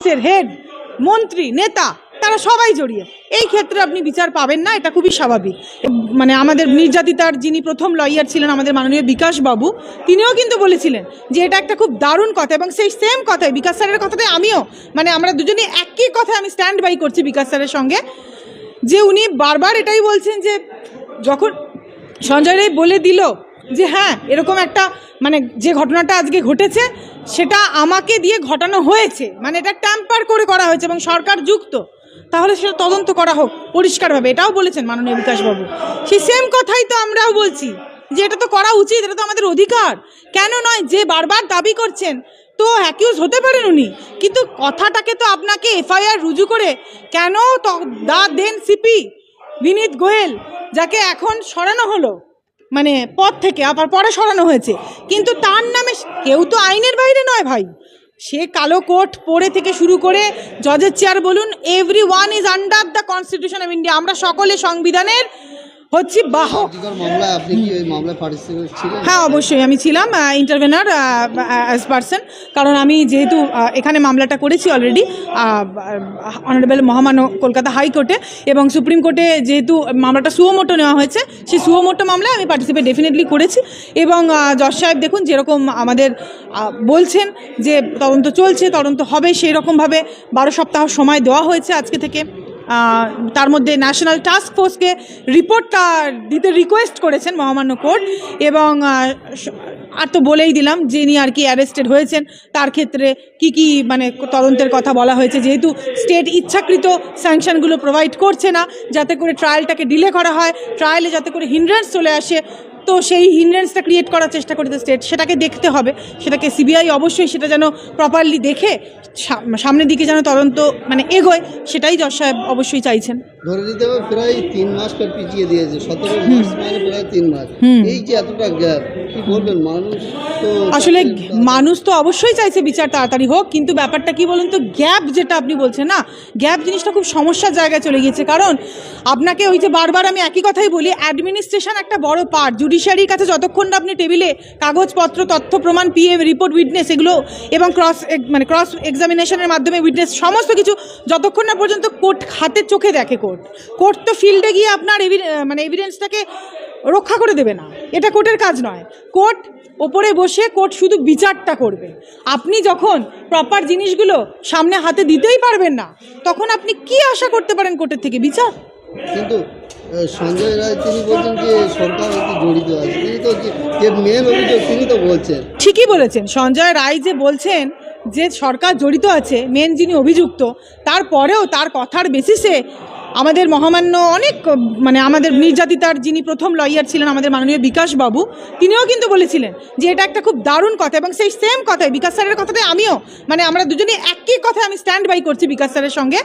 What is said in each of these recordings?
Head মন্ত্রী নেতা তারা সবাই জড়িয়ে এই ক্ষেত্রে আপনি বিচার পাবেন না, এটা খুবই স্বাভাবিক। মানে আমাদের নির্যাতিতার যিনি প্রথম লয়ার ছিলেন আমাদের মাননীয় বিকাশ বাবু, তিনিও কিন্তু বলেছিলেন যে এটা একটা খুব দারুণ কথা, এবং সেই সেম কথাই বিকাশ স্যারের কথাতে আমিও আমরা দুজনেই একই কথায় আমি স্ট্যান্ড বাই করছি বিকাশ স্যারের সঙ্গে, যে উনি বারবার এটাই বলছেন যে যখন সঞ্জয় রায় বলে দিল যে হ্যাঁ এরকম একটা যে ঘটনাটা আজকে ঘটেছে সেটা আমাকে দিয়ে ঘটানো হয়েছে, এটা ট্যাম্পার করে করা হয়েছে এবং সরকার যুক্ত, তাহলে সেটা তদন্ত করা হোক পরিষ্কারভাবে, এটাও বলেছেন মাননীয় বিকাশবাবু। সেই সেম কথাই তো আমরাও বলছি যে এটা তো করা উচিত, এটা তো আমাদের অধিকার। কেন নয়, যে বারবার দাবি করছেন তো অ্যাকিউজ হতে পারেন উনি, কিন্তু কথাটাকে তো আপনাকে এফআইআর রুজু করে কেন দা দেন সিপি বিনীত গোয়েল, যাকে এখন সরানো হলো পদ থেকে, আবার পরে সরানো হয়েছে, কিন্তু তার নামে কেউ তো আইনের বাইরে নয় ভাই। সে কালো কোট পরে থেকে শুরু করে জজের চেয়ার বলুন, every one is under the constitution of India. আমরা সকলে সংবিধানের হচ্ছে বাহক। হ্যাঁ অবশ্যই আমি ছিলাম ইন্টারভেনার অ্যাজ পারসন, কারণ আমি যেহেতু এখানে মামলাটা করেছি অলরেডি অনারেবল মহামান্য কলকাতা হাইকোর্টে, এবং সুপ্রিম কোর্টে যেহেতু মামলাটা সুয়োমোটো নেওয়া হয়েছে, সেই সুয়োমোটো মামলায় আমি পার্টিসিপেট ডেফিনেটলি করেছি। এবং জজ সাহেব দেখুন যেরকম আমাদের বলছেন যে তদন্ত চলছে, তদন্ত হবে, সেই রকমভাবে 12 সপ্তাহ সময় দেওয়া হয়েছে আজকে থেকে। তার মধ্যে ন্যাশনাল টাস্ক ফোর্সকে রিপোর্টটা দিতে রিকোয়েস্ট করেছেন মহামান্য কোর্ট, এবং আর তো বলেই দিলাম যিনি আর কি অ্যারেস্টেড হয়েছেন তার ক্ষেত্রে কি কি তদন্তের কথা বলা হয়েছে, যেহেতু স্টেট ইচ্ছাকৃত স্যাংশনগুলো প্রোভাইড করছে না যাতে করে ট্রায়ালটাকে ডিলে করা হয়, ট্রায়ালে যাতে করে হিন্ড্রেন্স চলে আসে, তো সেই হিন্ড্রেন্সটা ক্রিয়েট করার চেষ্টা করেছে স্টেট, সেটাকে দেখতে হবে, সেটাকে সিবিআই অবশ্যই সেটা যেন প্রপারলি দেখে সামনের দিকে যেন তদন্ত এগোয়, সেটাই জজ সাহেব অবশ্যই চাইছেন। ধরে নিতে হবে প্রায় 3 মাস পর পিছিয়ে দিয়েছে, 17 মাস প্রায় 3 মাস, এই যে এতটা গ্যাপ, কি বলবেন? আসলে মানুষ তো অবশ্যই চাইছে বিচার তাড়াতাড়ি হোক, কিন্তু ব্যাপারটা কি বলুন তো, গ্যাপ যেটা আপনি বলছেন না, গ্যাপ জিনিসটা খুব সমস্যার জায়গায় চলে গিয়েছে। কারণ আপনাকে ওই যে বারবার আমি একই কথাই বলি, অ্যাডমিনিস্ট্রেশন একটা বড় পার্ট, জুডিশিয়ারির কাছে যতক্ষণ না আপনি টেবিলে কাগজপত্র, তথ্য প্রমাণ, পিএ রিপোর্ট, উইটনেস এগুলো এবং ক্রস এক্সামিনেশনের মাধ্যমে উইটনেস সমস্ত কিছু যতক্ষণ না পর্যন্ত কোর্ট হাতে চোখে দেখে, কোর্ট তো ফিল্ডে গিয়ে আপনার এভিডেন্সটাকে রক্ষা করে দেবে না, এটা কোর্টের কাজ নয়। কোর্ট ওপরে বসে কোর্ট শুধু বিচারটা করবে। আপনি যখন প্রপার জিনিসগুলো সামনে হাতে দিতেই পারবেন না, তখন আপনি কি আশা করতে পারেন কোর্টের থেকে? বিচার। কিন্তু সঞ্জয় রায় তিনি বলছেন যে সরকার জড়িত আছে, তিনি তো যে মেন অভিযোগ তিনি তো বলছেন। ঠিকই বলেছেন, সঞ্জয় রায় যে বলছেন যে সরকার জড়িত আছে, মেন যিনি অভিযুক্ত, তারপরেও তার কথার বেসিসে আমাদের মহামান্য অনেক আমাদের নির্যাতিতার যিনি প্রথম লয়ার ছিলেন আমাদের মাননীয় বিকাশ বাবু, তিনিও কিন্তু বলেছিলেন যে এটা একটা খুব দারুণ কথা, এবং সেই সেম কথাই বিকাশ স্যারের কথাতে আমিও আমরা দুজনেই একই কথায় আমি স্ট্যান্ড বাই করছি বিকাশ স্যারের সঙ্গে,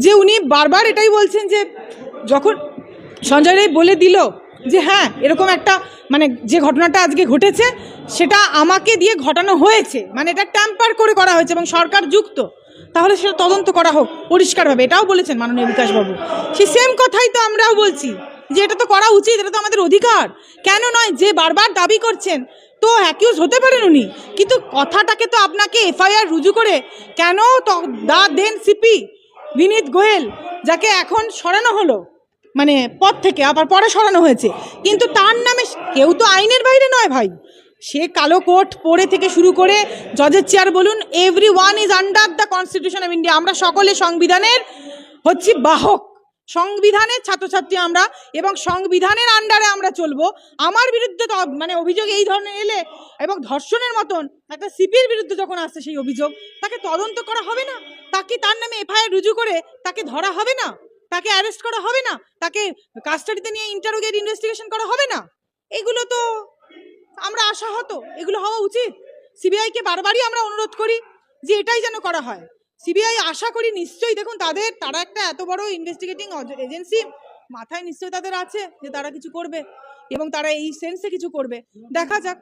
যে উনি বারবার এটাই বলছেন যে যখন সঞ্জয় রায় বলে দিল যে হ্যাঁ এরকম একটা যে ঘটনাটা আজকে ঘটেছে সেটা আমাকে দিয়ে ঘটানো হয়েছে, এটা ট্যাম্পার করে করা হয়েছে এবং সরকার যুক্ত, তাহলে সেটা তদন্ত করা হোক পরিষ্কারভাবে, এটাও বলেছেন মাননীয় বিকাশবাবু। সেই সেম কথাই তো আমরাও বলছি যে এটা তো করা উচিত, এটা তো আমাদের অধিকার। কেন নয়, যে বারবার দাবি করছেন তো অ্যাকিউজ হতে পারেন উনি, কিন্তু কথাটাকে তো আপনাকে এফআইআর রুজু করে কেন দা দেন সিপি বিনীত গোয়েল, যাকে এখন সরানো হলো পদ থেকে, আবার পরে সরানো হয়েছে, কিন্তু তার নামে কেউ তো আইনের বাইরে নয় ভাই। সে কালো কোট পরে থেকে শুরু করে জজের চেয়ার বলুন, every one is under the constitution of India. আমরা সকলে সংবিধানের হচ্ছে বাহক, সংবিধানের ছাত্রছাত্রী আমরা, এবং সংবিধানের আন্ডারে আমরা চলবো। আমার বিরুদ্ধে অভিযোগ এই ধরনের এলে, এবং ধর্ষণের মতন একটা সিপির বিরুদ্ধে যখন আসছে সেই অভিযোগ, তাকে তদন্ত করা হবে না? তাকে তার নামে এফআইআর রুজু করে তাকে ধরা হবে না? তাকে অ্যারেস্ট করা হবে না? তাকে কাস্টাডিতে নিয়ে ইন্টারোগেট ইনভেস্টিগেশন করা হবে না? এগুলো তো আমরা আশাহত, এগুলো হওয়া উচিত। সিবিআইকে বারবারই আমরা অনুরোধ করি যে এটাই যেন করা হয়। সিবিআই আশা করি নিশ্চয়ই, দেখুন তারা একটা এত বড় ইনভেস্টিগেটিং এজেন্সি, মাথায় নিশ্চয়ই তাদের আছে যে তারা কিছু করবে, এবং তারা এই সেন্সে কিছু করবে, দেখা যাক।